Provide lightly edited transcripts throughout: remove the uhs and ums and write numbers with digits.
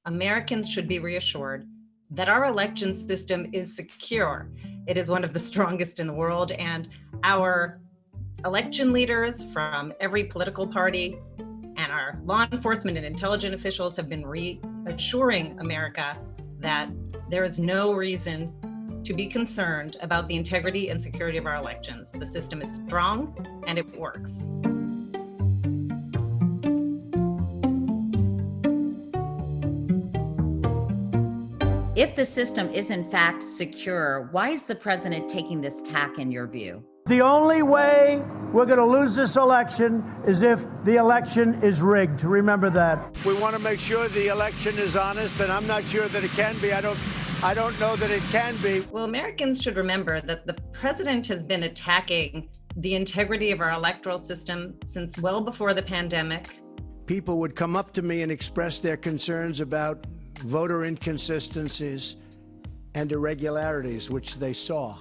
Americans should be reassured that our election system is secure. It is one of the strongest in the world, and our election leaders from every political party and our law enforcement and intelligence officials have been reassuring America that there is no reason to be concerned about the integrity and security of our elections. The system is strong and it works. If the system is in fact secure, why is the president taking this tack in your view? The only way we're going to lose this election is if the election is rigged. Remember that. We want to make sure the election is honest, and I'm not sure that it can be. I don't know that it can be. Well, Americans should remember that the president has been attacking the integrity of our electoral system since well before the pandemic. People would come up to me and express their concerns about voter inconsistencies and irregularities, which they saw.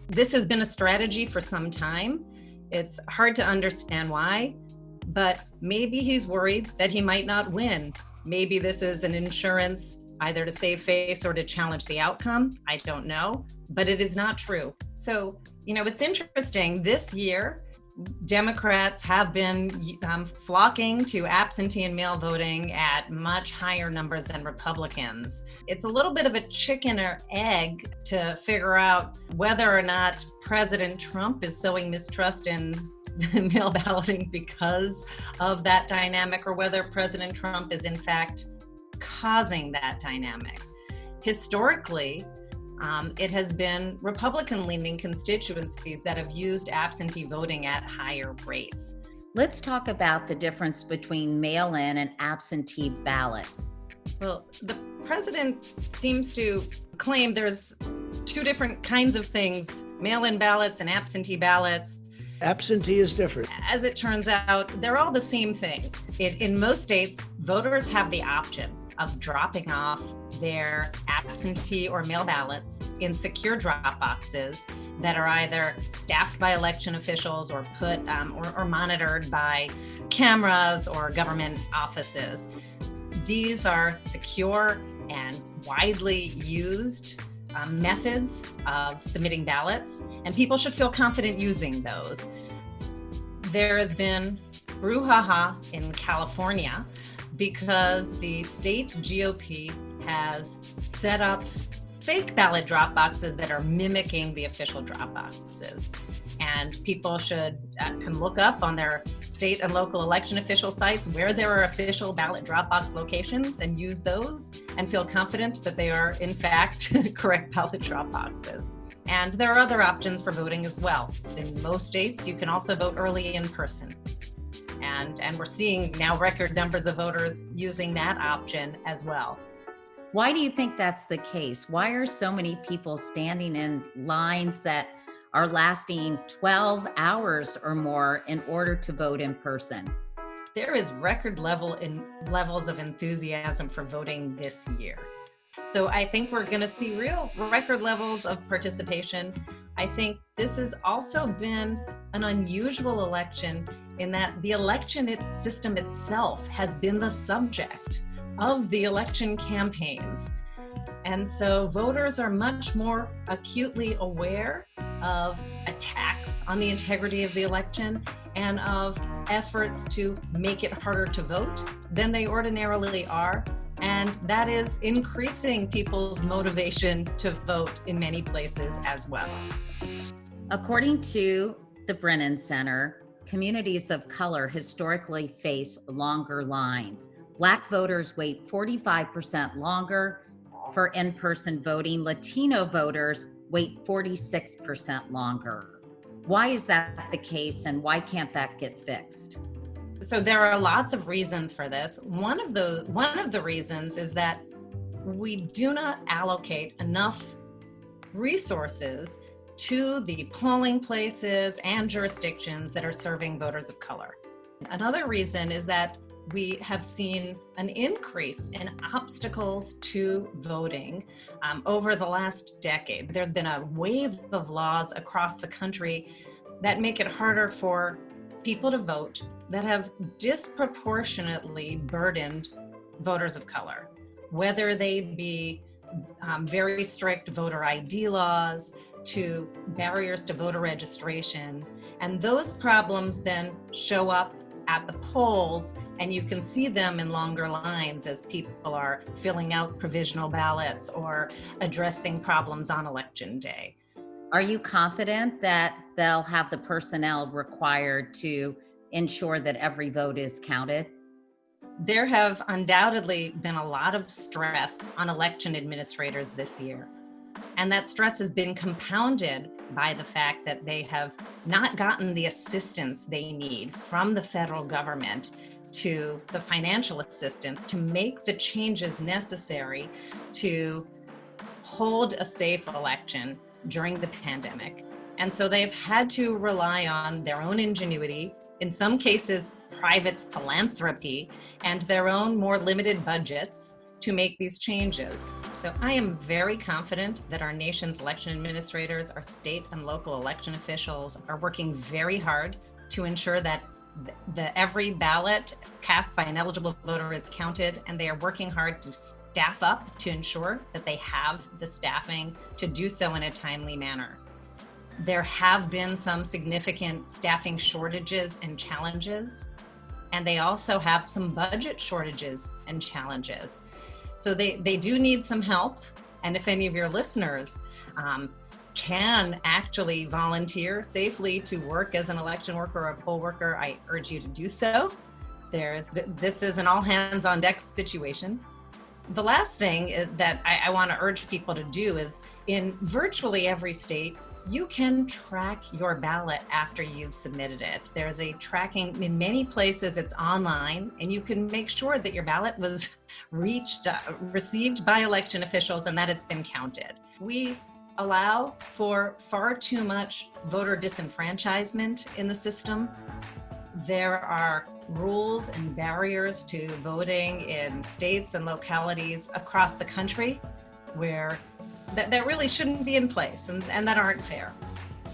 This has been a strategy for some time. It's hard to understand why, but maybe he's worried that he might not win. Maybe this is an insurance either to save face or to challenge the outcome. I don't know, but it is not true. So, it's interesting. This year, Democrats have been flocking to absentee and mail voting at much higher numbers than Republicans. It's a little bit of a chicken or egg to figure out whether or not President Trump is sowing mistrust in mail balloting because of that dynamic, or whether President Trump is in fact causing that dynamic. Historically, it has been Republican-leaning constituencies that have used absentee voting at higher rates. Let's talk about the difference between mail-in and absentee ballots. Well, the president seems to claim there's two different kinds of things, mail-in ballots and absentee ballots. Absentee is different. As it turns out, they're all the same thing. In most states, voters have the option of dropping off their absentee or mail ballots in secure drop boxes that are either staffed by election officials or put or monitored by cameras or government offices. These are secure and widely used methods of submitting ballots, and people should feel confident using those. There has been brouhaha in California because the state GOP has set up fake ballot drop boxes that are mimicking the official drop boxes. And people can look up on their state and local election official sites where there are official ballot drop box locations and use those and feel confident that they are in fact correct ballot drop boxes. And there are other options for voting as well. In most states, you can also vote early in person. And we're seeing now record numbers of voters using that option as well. Why do you think that's the case? Why are so many people standing in lines that are lasting 12 hours or more in order to vote in person? There is record levels of enthusiasm for voting this year. So I think we're going to see real record levels of participation. I think this has also been an unusual election in that the election system itself has been the subject of the election campaigns. And so voters are much more acutely aware of attacks on the integrity of the election and of efforts to make it harder to vote than they ordinarily are. And that is increasing people's motivation to vote in many places as well. According to the Brennan Center, communities of color historically face longer lines. Black voters wait 45% longer for in-person voting. Latino voters wait 46% longer. Why is that the case, and why can't that get fixed? So there are lots of reasons for this. One of the reasons is that we do not allocate enough resources to the polling places and jurisdictions that are serving voters of color. Another reason is that we have seen an increase in obstacles to voting over the last decade. There's been a wave of laws across the country that make it harder for people to vote that have disproportionately burdened voters of color. whether they be very strict voter ID laws to barriers to voter registration. And those problems then show up at the polls, and you can see them in longer lines as people are filling out provisional ballots or addressing problems on election day. Are you confident that they'll have the personnel required to ensure that every vote is counted? There have undoubtedly been a lot of stress on election administrators this year. And that stress has been compounded by the fact that they have not gotten the assistance they need from the federal government, to the financial assistance to make the changes necessary to hold a safe election during the pandemic. And so they've had to rely on their own ingenuity, in some cases private philanthropy, and their own more limited budgets to make these changes. So I am very confident that our nation's election administrators, our state and local election officials are working very hard to ensure that every ballot cast by an eligible voter is counted, and they are working hard to staff up to ensure that they have the staffing to do so in a timely manner. There have been some significant staffing shortages and challenges, and they also have some budget shortages and challenges. So they do need some help. And if any of your listeners can actually volunteer safely to work as an election worker or a poll worker, I urge you to do so. This is an all hands on deck situation. The last thing that I want to urge people to do is, in virtually every state, you can track your ballot after you've submitted it. There's a tracking, in many places it's online, and you can make sure that your ballot was received by election officials and that it's been counted. We allow for far too much voter disenfranchisement in the system. There are rules and barriers to voting in states and localities across the country where that really shouldn't be in place and that aren't fair.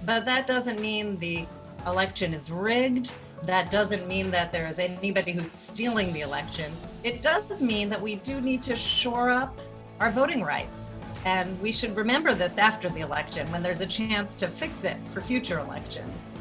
But that doesn't mean the election is rigged. That doesn't mean that there is anybody who's stealing the election. It does mean that we do need to shore up our voting rights. And we should remember this after the election when there's a chance to fix it for future elections.